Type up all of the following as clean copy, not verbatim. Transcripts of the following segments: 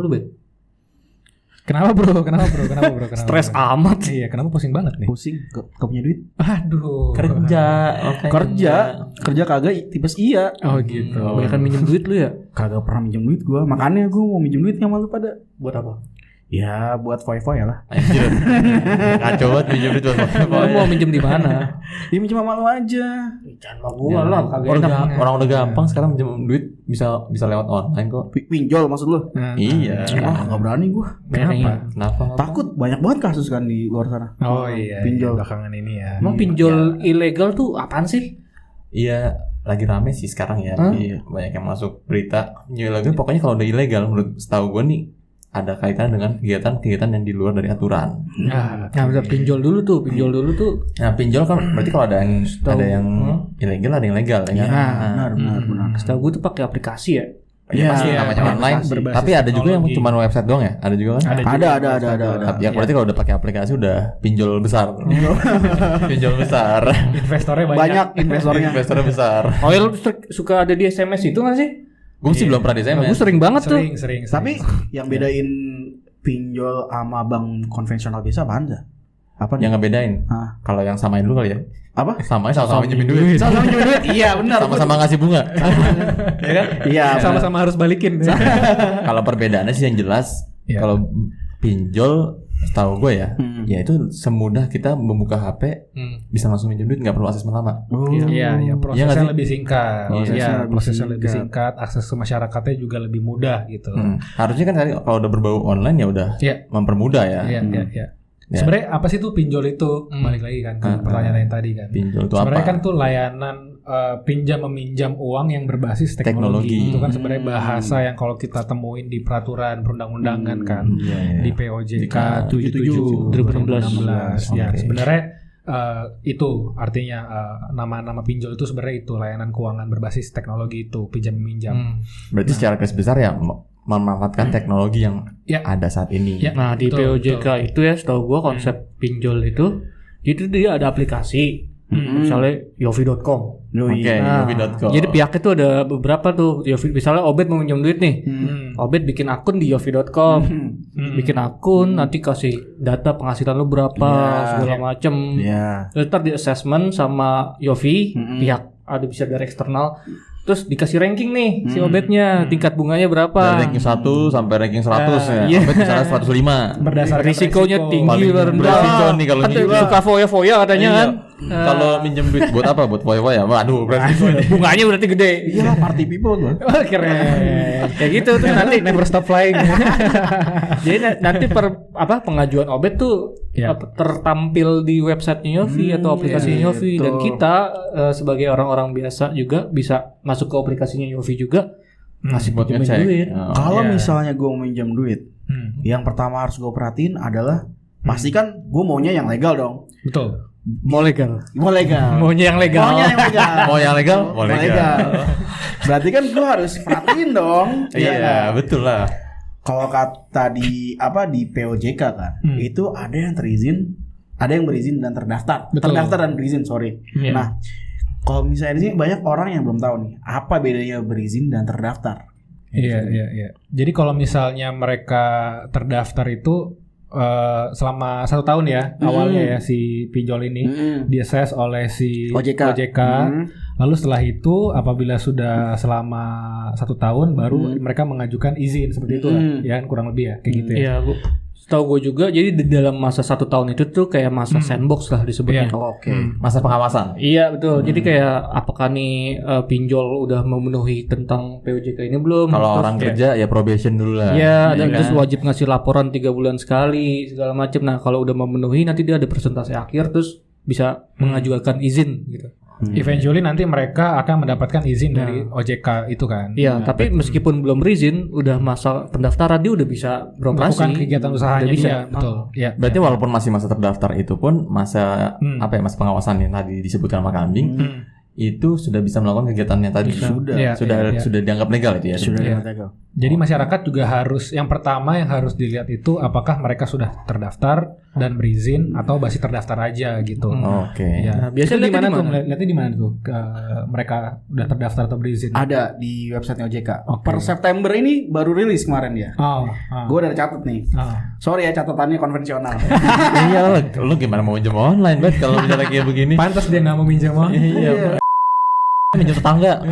lu, Bet? Kenapa bro? Stres amat. Iya, kenapa pusing banget nih? Pusing, gak punya duit. Aduh. Kerja kagak tipes iya. Oh gitu. Banyak kan minjem duit lu ya? Kagak pernah minjem duit gua. Makanya gua mau minjem duit sama lu pada. Buat apa? Ya buat foya-foya lah. Anjir. Kacau banget minjem duit buat Lu mau minjem di mana? Ya minjem sama lu aja. Jangan sama gua lah, kagak enak. Orang udah gampang sekarang minjem duit bisa lewat online kok. Pinjol maksud lu? Iya. Gak berani gua. Kenapa? Takut banyak banget kasus kan di luar sana. Oh iya. Pinjol. Belakangan ini ya. Emang pinjol ilegal tuh apaan sih? Iya, lagi rame sih sekarang ya. Iya, banyak yang masuk berita. Ilegal pokoknya kalau udah ilegal menurut setahu gue nih ada kaitan dengan kegiatan-kegiatan yang di luar dari aturan. Nah, udah pinjol dulu tuh. Nah, pinjol kan berarti kalau ada yang ilegal ada yang legal ya kan? Benar. Setahu gue tuh pakai aplikasi ya. Iya, namanya online. Tapi ada juga yang cuma website doang ya? Ada juga kan? Ada. Ya berarti kalau udah pakai aplikasi udah pinjol besar. Pinjol besar. Investornya Banyak investornya. Investornya besar. Oh ya, lu suka ada di SMS itu nggak sih? Gue sih belum pernah di SMS. Gue sering banget tuh. Sering. Tapi yang bedain pinjol sama bank konvensional biasa apaan sih? Apa nih? Yang ngebedain? Kalau yang samain dulu kali ya. Apa? Sama minjemin duit. Sama minjemin duit. Iya benar. Sama-sama ngasih bunga. Iya kan? Iya. Sama-sama harus balikin. Kalau perbedaannya sih yang jelas, kalau pinjol setahu gue ya, ya itu semudah kita membuka HP bisa langsung minjem duit, nggak perlu asesmen lama. Iya, prosesnya lebih singkat. Prosesnya lebih singkat, akses ke masyarakatnya juga lebih mudah gitu. Harusnya kan kalau udah berbau online ya udah mempermudah ya. Iya. Sebenarnya apa sih tuh pinjol itu? Balik lagi kan ke pertanyaan yang tadi kan. Pinjol itu sebenarnya apa? Kan tuh layanan pinjam meminjam uang yang berbasis teknologi. Itu kan sebenarnya bahasa yang kalau kita temuin di peraturan perundang-undangan kan di POJK 77 2016. Ya, sebenarnya itu artinya nama-nama pinjol itu sebenarnya itu layanan keuangan berbasis teknologi itu pinjam meminjam. Berarti secara garis besar ya memanfaatkan teknologi yang ada saat ini. Nah di POJK itu ya setahu gue konsep pinjol itu dia ada aplikasi. Misalnya yofi.com. Yofi.com. Jadi pihaknya tuh ada beberapa tuh. Misalnya Obed mau minjem duit nih. Obed bikin akun di yofi.com. Bikin akun nanti kasih data penghasilan lu berapa segala macem. Terus ntar di assessment sama Yofi pihak ada bisa dari eksternal. Terus dikasih ranking nih si Obednya tingkat bunganya berapa? Dari ranking 1 sampai ranking 100 ya. Obed misalnya 105. Berdasarkan risikonya tinggi beresiko nih kalau suka foya-foya katanya kan. Kalau minjem duit buat apa? Buat foya-foya. Waduh, berarti bunganya berarti gede. Iyalah party people gua. Keren. Kayak gitu terus nanti never stop flying. Jadi nanti pengajuan Obed tuh tertampil di websitenya Yofi atau aplikasinya Yofi dan kita sebagai orang-orang biasa juga bisa masuk ke aplikasinya Yofi juga ngasih buat minjem duit. Kalau misalnya gue mau minjem duit, yang pertama harus gue perhatiin adalah pastikan gue maunya yang legal dong. Betul. Mau legal. Maunya yang legal. Mau yang legal? Mau legal. Berarti kan gue harus perhatiin dong. Iya, betul lah. Kalau kata di POJK kan, itu ada yang terizin, ada yang berizin dan terdaftar. Betul. Terdaftar dan berizin, sorry. Nah, kalau misalnya di sini banyak orang yang belum tahu nih, apa bedanya berizin dan terdaftar. Iya. Jadi kalau misalnya mereka terdaftar itu selama 1 tahun ya awalnya ya si pinjol ini diassess oleh si OJK. Lalu setelah itu apabila sudah selama 1 tahun baru mereka mengajukan izin seperti itu lah, ya kurang lebih ya kayak gitu ya. Iya, tahu gue juga. Jadi di dalam masa 1 tahun itu tuh kayak masa sandbox lah disebutnya. Masa pengawasan. Iya betul. Jadi kayak apakah nih pinjol udah memenuhi tentang POJK ini belum? Kalau orang kerja ya probation dulu lah. Iya, dan terus wajib ngasih laporan 3 bulan sekali segala macam. Nah kalau udah memenuhi nanti dia ada persentase akhir terus bisa mengajukan izin gitu. Eventually nanti mereka akan mendapatkan izin dari OJK itu kan. Iya, tapi meskipun belum berizin, udah masa pendaftaran dia udah bisa beroperasi. Melakukan kegiatan usahanya dia, betul. Ya. Berarti walaupun masih masa terdaftar itu pun masa masa pengawasan yang tadi disebutkan sama kambing itu sudah bisa melakukan kegiatannya tadi. Sudah dianggap legal itu ya. Sudah dianggap legal. Jadi masyarakat juga harus, yang pertama yang harus dilihat itu apakah mereka sudah terdaftar dan berizin atau masih terdaftar aja gitu. Oke. Ya. Nah, biasanya di mana tuh? Lihatnya di mana tuh? Mereka udah terdaftar atau berizin? Ada di websitenya OJK. Oke. Per September ini baru rilis kemarin ya. Gue udah catat nih. Sorry ya catatannya konvensional. Iya, lu gimana mau minjem online bet kalau misalnya kayak begini? Pantas dia nggak mau minjam uang. Iya. Minjem tetangga.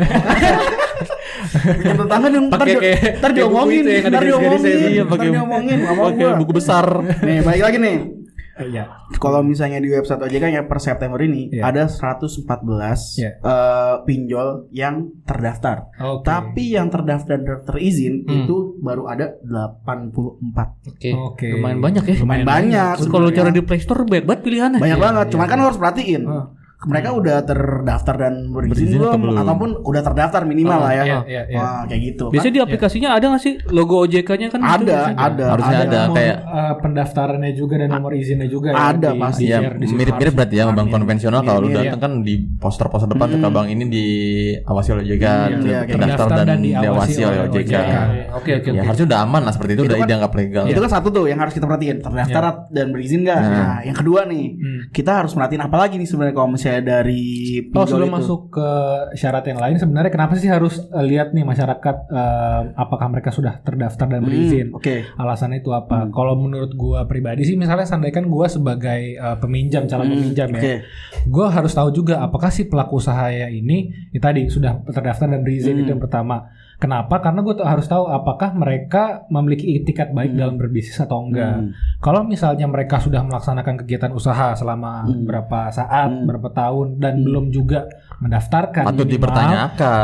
Yang tetangga yang ntar diomongin, ntar diomongin sama Pakai buku besar. Nih balik lagi nih. Iya. Kalau misalnya di website OJK ya per September ini ada 114 pinjol yang terdaftar. Tapi yang terdaftar dan terizin itu baru ada 84. Oke. Lumayan banyak ya. Lumayan banyak. Terus kalau cara di Play Store banyak pilihannya. Banyak banget. Cuman kan lo harus perhatiin. Mereka udah terdaftar dan berizin belum? Ataupun udah terdaftar minimal lah ya. Wah, kayak gitu. Biasanya di aplikasinya ada nggak sih logo OJK-nya kan? Ada. Harusnya ada kayak pendaftarannya juga dan nomor izinnya juga. Ada pasti. Ya, mirip-mirip berarti ya bank konvensional. Kalau lu datang kan di poster-poster depan tuh bank ini diawasi oleh OJK, terdaftar dan diawasi oleh OJK. Oke. Ya harusnya udah aman lah seperti itu, udah dianggap legal. Itu kan satu tuh yang harus kita perhatiin, terdaftar dan berizin nggak. Nah, yang kedua nih, kita harus perhatiin apa lagi nih sebenarnya kalau misalnya dari sebelum masuk ke syarat yang lain, sebenarnya kenapa sih harus lihat nih masyarakat apakah mereka sudah terdaftar dan berizin? Alasannya itu apa? Kalau menurut gua pribadi sih, misalnya sandaikan gua sebagai peminjam, calon peminjam ya, gua harus tahu juga apakah si pelaku usaha ini tadi sudah terdaftar dan berizin. Itu yang pertama. Kenapa? Karena gue harus tahu apakah mereka memiliki itikat baik dalam berbisnis atau enggak. Kalau misalnya mereka sudah melaksanakan kegiatan usaha selama berapa saat, berapa tahun dan belum juga mendaftarkan,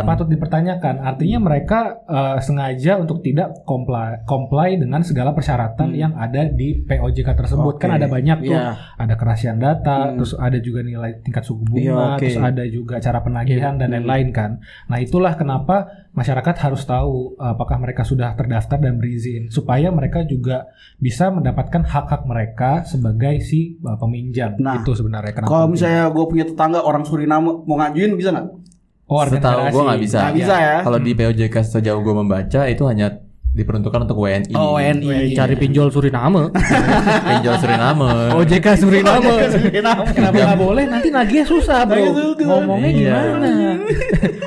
patut dipertanyakan. Artinya mereka sengaja untuk tidak comply dengan segala persyaratan yang ada di POJK tersebut. Kan ada banyak tuh, ada kerahasiaan data, terus ada juga nilai tingkat suku bunga, terus ada juga cara penagihan dan lain-lain kan. Nah itulah kenapa masyarakat harus tahu apakah mereka sudah terdaftar dan berizin supaya mereka juga bisa mendapatkan hak-hak mereka sebagai si peminjam. Nah, itu sebenarnya kenapa. Kalau misalnya gue punya tetangga orang Suriname mau ngajuin bisa nggak? Setahu gue nggak bisa. Nggak bisa ya. Kalau di POJK sejauh gue membaca itu hanya diperuntukkan untuk WNI. WNI. Cari pinjol Suriname. Pinjol Suriname. OJK Suriname. Kenapa nggak boleh? Nanti nagihnya susah bro. Ngomongnya gimana?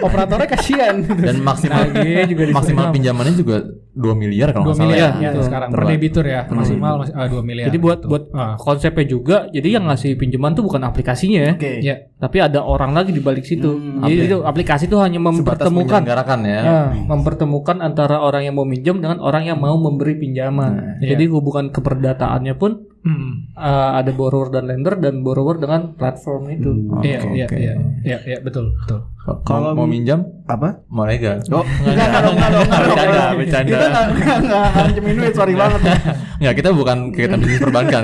Operatornya kasihan. Dan maksimal pinjamannya juga 2 miliar kalau nggak salah. 2 miliar ya, sekarang per debitur ya maksimal 2 miliar. Jadi buat konsepnya juga, jadi yang ngasih pinjaman tuh bukan aplikasinya ya. Tapi ada orang lagi di balik situ. Jadi itu aplikasi itu hanya mempertemukan mempertemukan antara orang yang mau minjem dengan orang yang mau memberi pinjaman. Jadi hubungan keperdataannya pun ada borrower dan lender dan borrower dengan platform itu. Iya, betul. Kalau mau minjam apa? Mau legal. Enggak. Bercanda. Enggak pinjemin duit, sorry banget. Enggak, kita bukan kegiatan bisnis perbankan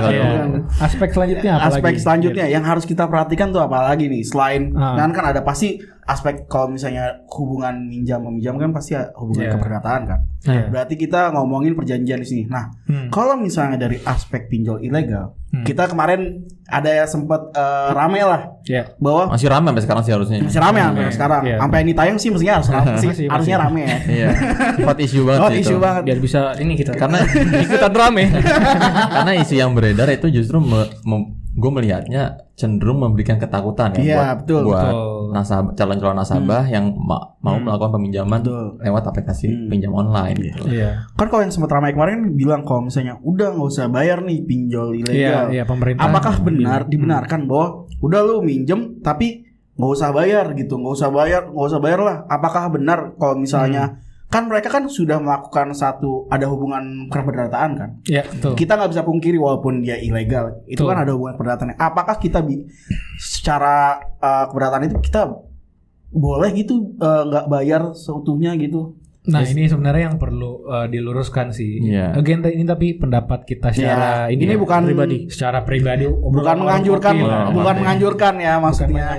Aspek selanjutnya apa lagi? Aspek selanjutnya yang harus kita perhatikan tuh apa lagi nih? Selain kan ada pasti aspek kalau misalnya hubungan minjam meminjam kan pasti hubungan keperdataan kan. Berarti kita ngomongin perjanjian di sini. Nah, kalau misalnya dari aspek pinjol ilegal, kita kemarin ada ya sempat rame lah. Bahwa masih rame sampai sekarang sih harusnya. Masih rame sampai sekarang. Sampai ini tayang sih mestinya harusnya rame ya. Iya. Hot issue banget. Biar bisa ini kita karena ikutan rame. Karena isu yang beredar itu justru gue melihatnya cenderung memberikan ketakutan ya buat nasabah, calon-calon nasabah yang mau melakukan peminjaman lewat aplikasi pinjam online gitu. Kan kalau yang sempat ramai kemarin bilang kalau misalnya udah nggak usah bayar nih pinjol ilegal. Pemerintah. Apakah dibenarkan bahwa udah lu minjem tapi nggak usah bayar gitu, nggak usah bayar lah. Apakah benar kalau misalnya kan mereka kan sudah melakukan ada hubungan keperdataan kan? Iya, betul. Kita nggak bisa pungkiri walaupun dia ilegal, itu kan ada hubungan perdataannya. Apakah kita secara keberdataan itu kita boleh gitu nggak bayar seutuhnya gitu? Nah ini sebenarnya yang perlu diluruskan sih. Again ini tapi pendapat kita secara ini bukan pribadi. Secara pribadi bukan menganjurkan ya maksudnya.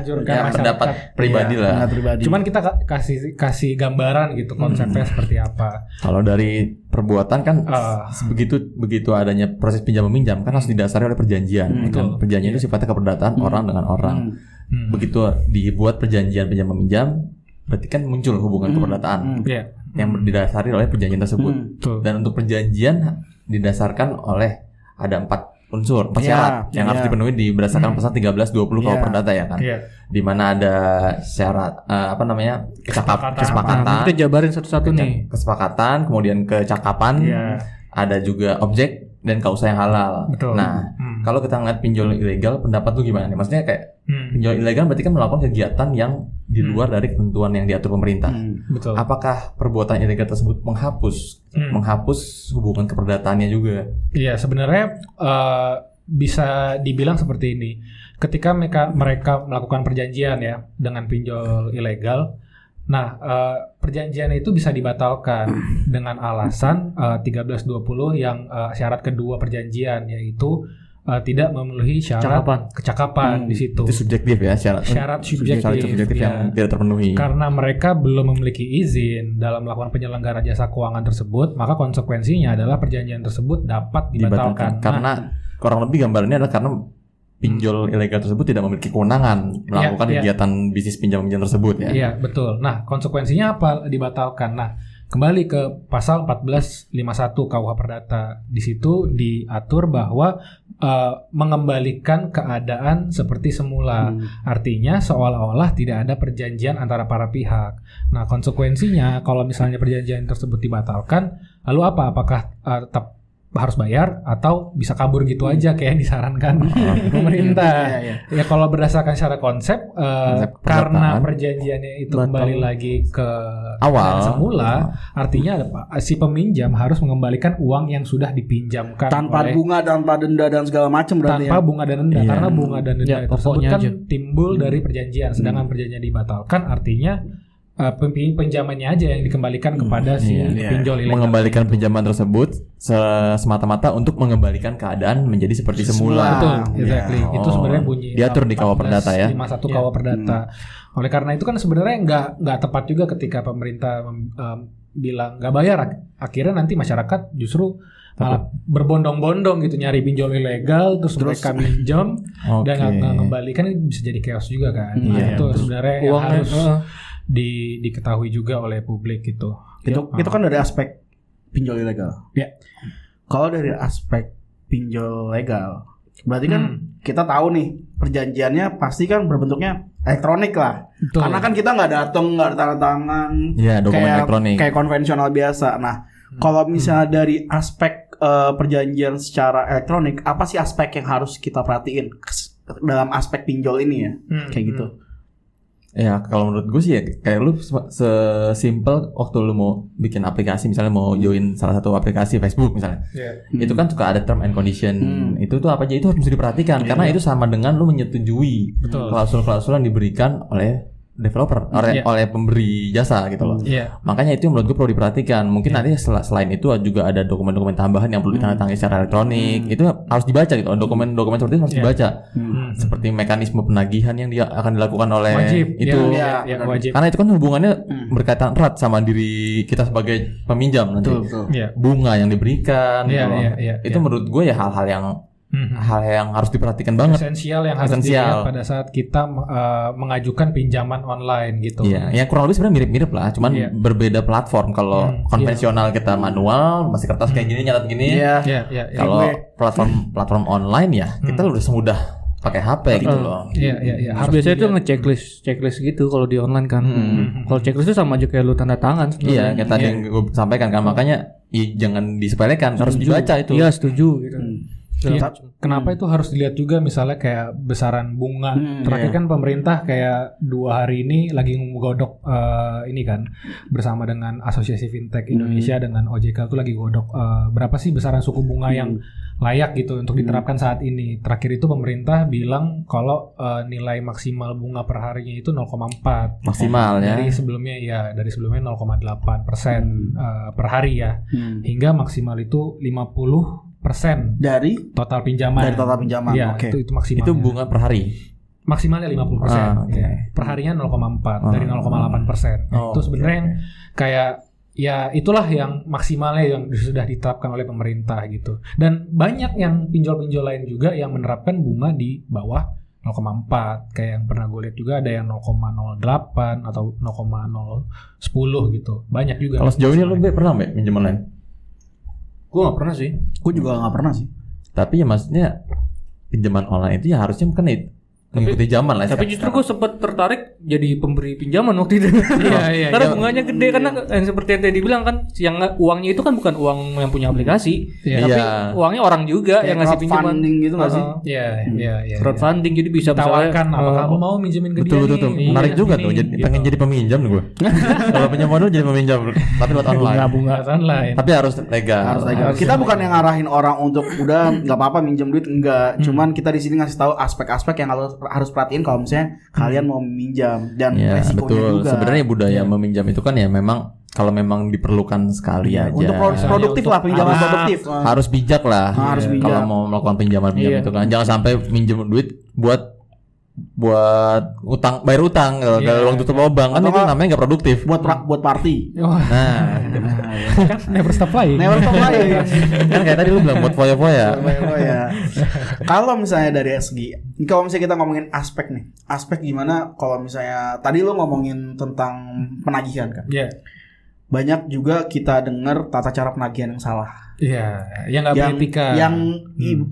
Pendapat pribadi lah. Cuman kita kasih gambaran gitu konsepnya seperti apa. Kalau dari perbuatan kan begitu adanya proses pinjam meminjam kan harus didasari oleh perjanjian. Perjanjian itu sifatnya keperdataan orang dengan orang. Begitu dibuat perjanjian pinjam meminjam berarti kan muncul hubungan keperdataan. yang didasari oleh perjanjian tersebut. Dan untuk perjanjian didasarkan oleh ada 4 unsur, 4 syarat yang harus dipenuhi berdasarkan pasal 13-20 KUH Perdata ya kan. Di mana ada syarat kesepakatan. Kita jabarin satu-satu nih. Kesepakatan, kemudian kecakapan, ada juga objek dan kausa yang halal. Betul. Nah, kalau kita ngeliat pinjol ilegal, pendapat lu gimana nih? Maksudnya kayak pinjol ilegal berarti kan melakukan kegiatan yang di luar dari ketentuan yang diatur pemerintah. Betul. Apakah perbuatan ilegal tersebut menghapus hubungan keperdataannya juga? Iya, sebenarnya bisa dibilang seperti ini. Ketika mereka melakukan perjanjian ya dengan pinjol ilegal, nah perjanjian itu bisa dibatalkan dengan alasan 13-20 yang syarat kedua perjanjian, yaitu tidak memenuhi syarat kecakapan di situ. Itu subjektif ya, syarat subjektif yang tidak terpenuhi. Karena mereka belum memiliki izin dalam melakukan penyelenggaraan jasa keuangan tersebut, maka konsekuensinya adalah perjanjian tersebut dapat dibatalkan. Karena kurang lebih gambarannya adalah karena pinjol ilegal tersebut tidak memiliki kewenangan melakukan kegiatan bisnis pinjam-pinjam tersebut ya. Iya, betul. Nah, konsekuensinya apa dibatalkan? Nah, kembali ke pasal 1451 KUH Perdata. Di situ diatur bahwa mengembalikan keadaan seperti semula. Artinya seolah-olah tidak ada perjanjian antara para pihak. Nah, konsekuensinya kalau misalnya perjanjian tersebut dibatalkan, lalu apa? Apakah tetap harus bayar atau bisa kabur gitu aja kayak yang disarankan pemerintah. Ya kalau berdasarkan secara konsep karena perjanjiannya itu kembali lagi ke awal semula, artinya si peminjam harus mengembalikan uang yang sudah dipinjamkan tanpa bunga, tanpa denda dan segala macam berarti. Tanpa bunga dan denda, karena bunga dan denda tersebut kan timbul dari perjanjian, sedangkan perjanjian dibatalkan artinya pinjamannya aja yang dikembalikan kepada si pinjol ilegal. Mengembalikan pinjaman tersebut semata-mata untuk mengembalikan keadaan menjadi seperti semula. Betul, exactly. Itu sebenarnya bunyi diatur di KUH Perdata ya. 51 KUH Perdata. Oleh karena itu kan sebenarnya nggak tepat juga ketika pemerintah bilang nggak bayar, akhirnya nanti masyarakat justru malah berbondong-bondong gitu nyari pinjol ilegal terus mereka minjam dan nggak ngembalikan, bisa jadi chaos juga kan. Itu sebenarnya yang harus diketahui juga oleh publik gitu. Itu kan dari aspek pinjol ilegal. Kalau dari aspek pinjol legal, berarti kan kita tahu nih perjanjiannya pasti kan berbentuknya elektronik lah. Betul. Karena kan kita nggak datang, nggak ada tanda tangan. Dokumen elektronik. Kayak konvensional biasa. Nah, kalau misalnya dari aspek perjanjian secara elektronik, apa sih aspek yang harus kita perhatiin dalam aspek pinjol ini ya? Kayak gitu. Ya kalau menurut gue sih ya kayak lu sesimpel waktu lu mau bikin aplikasi, misalnya mau join salah satu aplikasi Facebook misalnya, itu kan suka ada term and condition. Itu tuh apa aja itu harus diperhatikan karena itu sama dengan lu menyetujui klausul-klausul yang diberikan oleh developer, oleh pemberi jasa gitu loh. Makanya itu yang menurut gue perlu diperhatikan. Mungkin nanti selain itu juga ada dokumen-dokumen tambahan yang perlu ditandatangani secara elektronik. Itu harus dibaca gitu. Dokumen-dokumen seperti itu harus dibaca. Seperti mekanisme penagihan yang dia akan dilakukan oleh itu. Wajib. Karena itu kan hubungannya berkaitan erat sama diri kita sebagai peminjam nanti. Bunga yang diberikan. Itu menurut gue ya hal-hal yang harus diperhatikan banget. Esensial yang harus dilihat pada saat kita mengajukan pinjaman online gitu. Iya, yang kurang lebih sebenarnya mirip-mirip lah, cuman berbeda platform. Kalau konvensional kita manual, masih kertas kayak gini, nyatat gini. Kalau platform online ya, kita udah semudah pakai HP gitu loh. Harus biasanya itu checklist gitu kalau di online kan. Kalau checklist itu sama aja kayak lu tanda tangan. Iya, kayak tadi yang gue sampaikan kan, makanya jangan disepelekan, harus dibaca itu. Iya, setuju gitu. Kenapa itu harus dilihat juga misalnya kayak besaran bunga. Terakhir kan pemerintah kayak 2 hari ini lagi menggodok ini kan bersama dengan Asosiasi Fintech Indonesia dengan OJK itu lagi godok berapa sih besaran suku bunga yang layak gitu untuk diterapkan saat ini. Terakhir itu pemerintah bilang kalau nilai maksimal bunga per harinya itu 0,4 maksimal ya. Dari sebelumnya 0,8% per hari ya. Hingga maksimal itu 50% dari total pinjaman. Ya, itu maksimalnya. Itu bunga per hari. Maksimalnya 50%. Per harinya 0,4 dari 0,8%. Itu sebenarnya yang kayak ya itulah yang maksimalnya yang sudah ditetapkan oleh pemerintah gitu. Dan banyak yang pinjol-pinjol lain juga yang menerapkan bunga di bawah 0,4. Kayak yang pernah gue lihat juga ada yang 0,08 atau 0,010 gitu. Banyak juga. Kalau sejauh ini lu pernah minjem online? Gue nggak pernah sih. Gue juga nggak pernah sih. Tapi ya maksudnya pinjaman online itu ya harusnya kan mengikuti zaman lah. Tapi justru gue sempat tertarik jadi pemberi pinjaman waktu itu. Iya. Karena bunganya gede, karena seperti yang tadi bilang kan, yang uangnya itu kan bukan uang yang punya aplikasi, tapi uangnya orang juga yang ngasih pinjaman. Crowdfunding gitu nggak sih? Iya. Crowdfunding, jadi bisa tawarkan apa kamu mau minjemin ke dia. Betul. Menarik juga tuh. Jadi pengen jadi peminjam gue. Kalau pinjam modal jadi peminjam, tapi lewat online. Bunga online. Tapi harus legal. Kita bukan yang ngarahin orang untuk udah nggak apa-apa minjem duit, enggak. Cuman kita di sini ngasih tahu aspek-aspek yang harus perhatiin kalau misalnya kalian mau meminjam dan resikonya betul. juga. Sebenarnya budaya meminjam itu kan ya memang kalau memang diperlukan sekali aja. Untuk produktif lah, pinjaman produktif. Harus bijak lah. Harus bijak. Kalau mau melakukan pinjaman itu kan jangan sampai minjem duit buat bayar utang kalau uang tutup lubang kan itu namanya nggak produktif. Buat party. Nah, kan never stop flying. Kan kayak tadi lu bilang buat foya-foya. Kalau misalnya dari segi, kalau misalnya kita ngomongin aspek gimana kalau misalnya tadi lu ngomongin tentang penagihan kan. Iya. Banyak juga kita dengar tata cara penagihan yang salah. Iya, yang nggak beretika.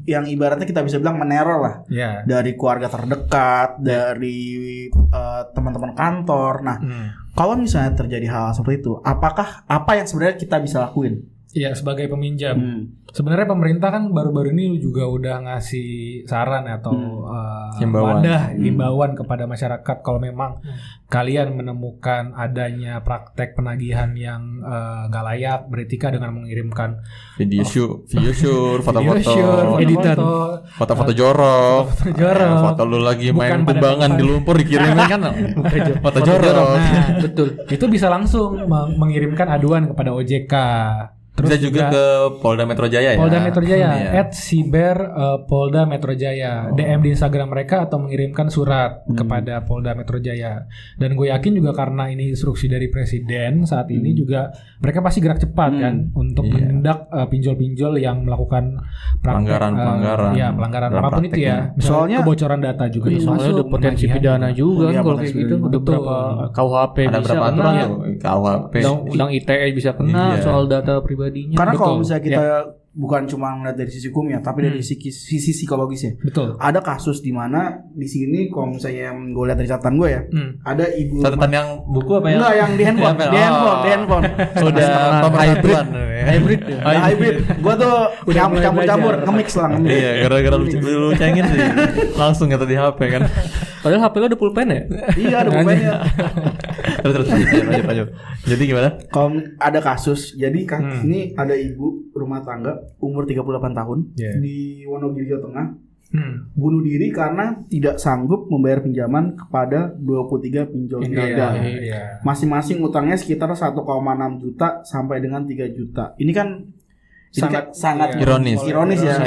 Yang ibaratnya kita bisa bilang meneror lah. Iya. Dari keluarga terdekat, dari teman-teman kantor. Nah, kalau misalnya terjadi hal seperti itu, apa yang sebenarnya kita bisa lakuin? Iya, sebagai peminjam. Sebenarnya pemerintah kan baru-baru ini juga udah ngasih saran atau himbauan kepada masyarakat kalau memang kalian menemukan adanya praktek penagihan yang nggak layak beretika dengan mengirimkan video shoot, foto-foto, editan, foto-foto jorok, foto lu lagi main tumbangan di lumpur dikirimin kan foto jorok. Nah, betul. Itu bisa langsung mengirimkan aduan kepada OJK. Terus bisa juga ke Polda Metro Jaya ya. Polda Metro Jaya @siber Polda Metro Jaya. DM di Instagram mereka atau mengirimkan surat kepada Polda Metro Jaya. Dan gue yakin juga karena ini instruksi dari Presiden saat ini juga mereka pasti gerak cepat kan untuk menindak pinjol-pinjol yang melakukan pelanggaran apapun itu ya. Soalnya kebocoran data juga soalnya ada potensi pidana juga kan kalau kayak gitu. Ada beberapa KUHP ada bisa kena, KUHP, undang ITE bisa kena soal data pribadinya. Karena kalau misalnya kita bukan cuma melihat dari sisi hukumnya, tapi dari sisi psikologisnya. Betul. Ada kasus di mana di sini kalau misalnya gue lihat dari catatan gue ya, ada ibu. Catatan yang buku apa ya? Enggak, yang di handphone. Di handphone. Sudah hybrid. Gue tuh campur-campur, nge-mix lah. Iya, gara-gara lu cengin sih. Langsung kata di HP kan. Padahal HP lu ada pulpen ya? Iya, ada pulpennya. Terus lanjut. Jadi gimana? Kalau ada kasus, jadi ini ada ibu rumah tangga umur 38 tahun di Wonogiri, Jawa Tengah. Bunuh diri karena tidak sanggup membayar pinjaman kepada 23 pinjol gagal. Masing-masing utangnya sekitar 1,6 juta sampai dengan 3 juta. Ini kan sangat ironis ya.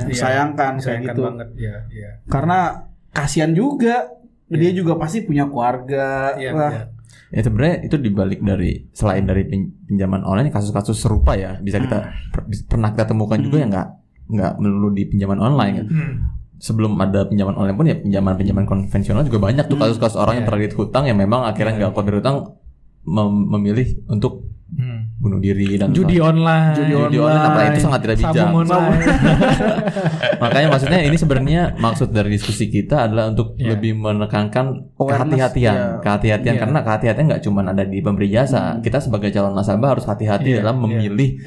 Sayangkan kayak gitu. Banget. Ya. Karena kasihan juga. Dia juga pasti punya keluarga. Ya sebenarnya itu dibalik dari selain dari pinjaman online kasus-kasus serupa ya bisa kita pernah kita temukan juga yang nggak melulu di pinjaman online kan. Sebelum ada pinjaman online pun ya pinjaman konvensional juga banyak tuh kasus-kasus orang yang terlilit hutang yang memang akhirnya nggak kuat berhutang memilih untuk bunuh diri dan judi online apalagi itu sangat tidak bijak. Makanya maksudnya ini sebenarnya maksud dari diskusi kita adalah untuk lebih menekankan kehati-hatian karena kehati-hatian nggak cuma ada di pemberi jasa. Kita sebagai calon nasabah harus hati-hati dalam memilih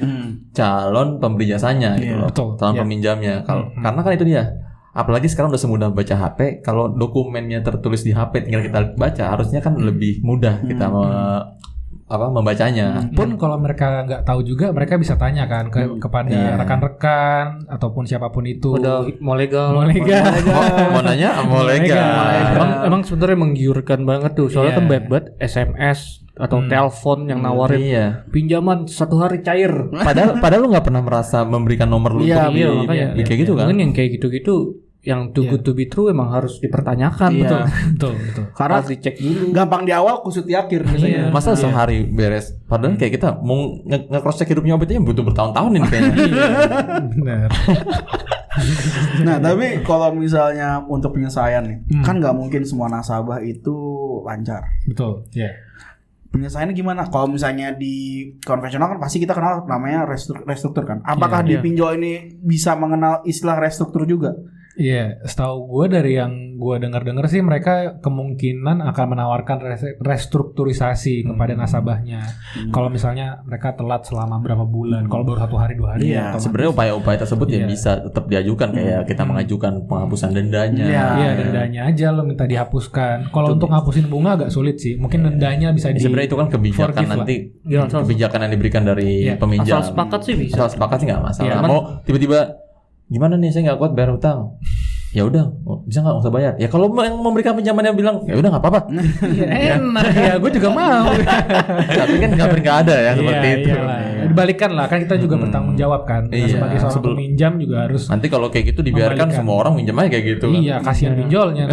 calon pemberi jasanya gitu loh, calon peminjamnya. Karena kan itu dia. Apalagi sekarang udah semudah baca HP. Kalau dokumennya tertulis di HP tinggal kita baca, harusnya kan lebih mudah kita membacanya. Pun kalau mereka nggak tahu juga, mereka bisa tanya kan kepada rekan-rekan ataupun siapapun itu. Udah mau legal. Mau nanya mau legal. Emang sebenarnya menggiurkan banget tuh. Soalnya kan banyak SMS atau telepon yang nawarin pinjaman 1 hari cair. Padahal lu nggak pernah merasa memberikan nomor lu. Iya, makanya kayak gitu kan. Mungkin yang kayak gitu-gitu yang too good to be true emang harus dipertanyakan. Betul. Karena harus dicek dulu. Gampang di awal, kusut di akhir biasanya. Masa sehari beres? Padahal kayak kita mau nge-cross check hidupnya Obetnya butuh bertahun-tahun ini kayaknya. Benar. Nah, tapi kalau misalnya untuk penyelesaian nih, kan nggak mungkin semua nasabah itu lancar. Betul, ya. Yeah. Penyelesaiannya gimana? Kalau misalnya di konvensional kan pasti kita kenal namanya restruktur kan. Apakah di pinjol ini bisa mengenal istilah restruktur juga? Iya, setahu gue dari yang gue dengar sih mereka kemungkinan akan menawarkan restrukturisasi kepada nasabahnya. Kalau misalnya mereka telat selama berapa bulan, kalau baru 1 hari 2 hari. Iya, sebenarnya upaya-upaya tersebut ya bisa tetap diajukan kayak kita mengajukan penghapusan dendanya. Iya, dendanya aja lo minta dihapuskan. Kalau untuk ngapusin bunga agak sulit sih. Mungkin dendanya bisa sebenarnya itu kan kebijakan nanti kebijakan yang diberikan dari peminjam. Asal sepakat sih bisa. Asal sepakat sih nggak masalah. Mau tiba-tiba gimana nih saya nggak kuat bayar utang, ya udah bisa nggak usah bayar. Ya kalau yang memberikan pinjaman yang bilang ya udah nggak apa-apa, enak ya gue juga mau. Tapi kan nggak ada ya seperti itu. Dibalikan lah kan kita juga bertanggung jawab kan. Sebagai seorang peminjam juga harus. Nanti kalau kayak gitu dibiarkan semua orang minjam aja kayak gitu. Iya kasihan pinjolnya.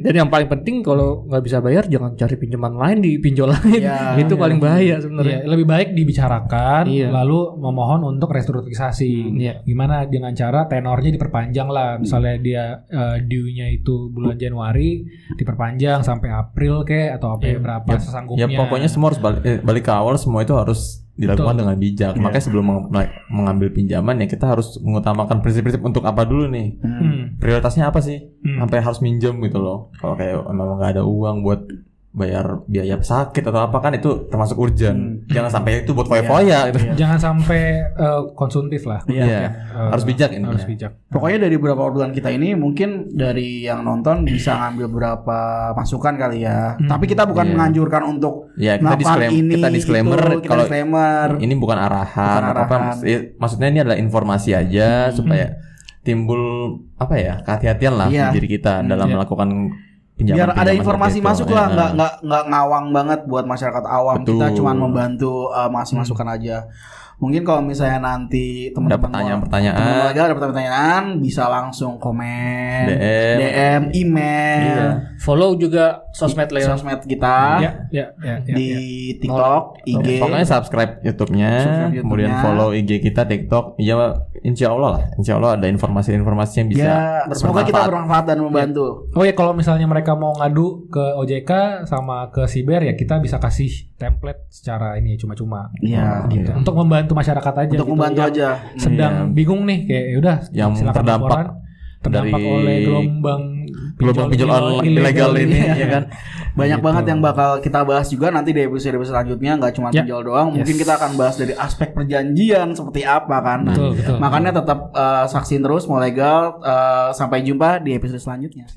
Dan yang paling penting kalau nggak bisa bayar jangan cari pinjaman lain di pinjol lain. Itu paling bahaya sebenarnya. Lebih baik dibicarakan lalu memohon untuk restrukturisasi. Gimana dengan cara tenornya diperpanjang lah. Misalnya dia due-nya itu bulan Januari diperpanjang sampai April atau berapa sesanggupnya. Ya pokoknya semua harus balik ke awal, semua itu harus dilakukan dengan bijak. Makanya sebelum mengambil pinjaman ya kita harus mengutamakan prinsip-prinsip untuk apa dulu nih. Prioritasnya apa sih? Sampai harus minjem gitu loh. Kalau kayak memang nggak ada uang buat bayar biaya sakit atau apa kan itu termasuk urgent. Jangan sampai itu buat foya-foya gitu. Jangan sampai konsumtif lah. Harus bijak ini. Harus bijak. Pokoknya dari beberapa obrolan kita ini mungkin dari yang nonton bisa ngambil beberapa masukan kali ya. Tapi kita bukan menganjurkan untuk kita disclaimer kalau ini bukan arahan atau apa. Maksudnya ini adalah informasi aja supaya timbul kehati-hatian lah di diri kita dalam melakukan biar ada informasi masuk lah, nggak ngawang banget buat masyarakat awam. Betul. Kita cuma membantu masukan aja. Mungkin kalau misalnya nanti teman-teman ada pertanyaan bisa langsung komen, DM, email, follow juga sosmed kita, di TikTok, IG. Pokoknya subscribe YouTube-nya, kemudian follow IG kita, TikTok. Ya, insya Allah ada informasi-informasi yang bisa. Semoga kita bermanfaat dan membantu. Oh ya, kalau misalnya mereka mau ngadu ke OJK sama ke Siber ya kita bisa kasih template secara ini cuma-cuma. Gitu. Untuk membantu masyarakat aja. Untuk membantu aja. Sedang bingung nih kayak udah yang terdampak oleh gelombang pinjol ilegal ini ya kan. Banyak banget yang bakal kita bahas juga nanti di episode selanjutnya, nggak cuma pinjol doang. Mungkin kita akan bahas dari aspek perjanjian seperti apa kan. Betul. Makanya tetap saksin terus mau legal. Sampai jumpa di episode selanjutnya.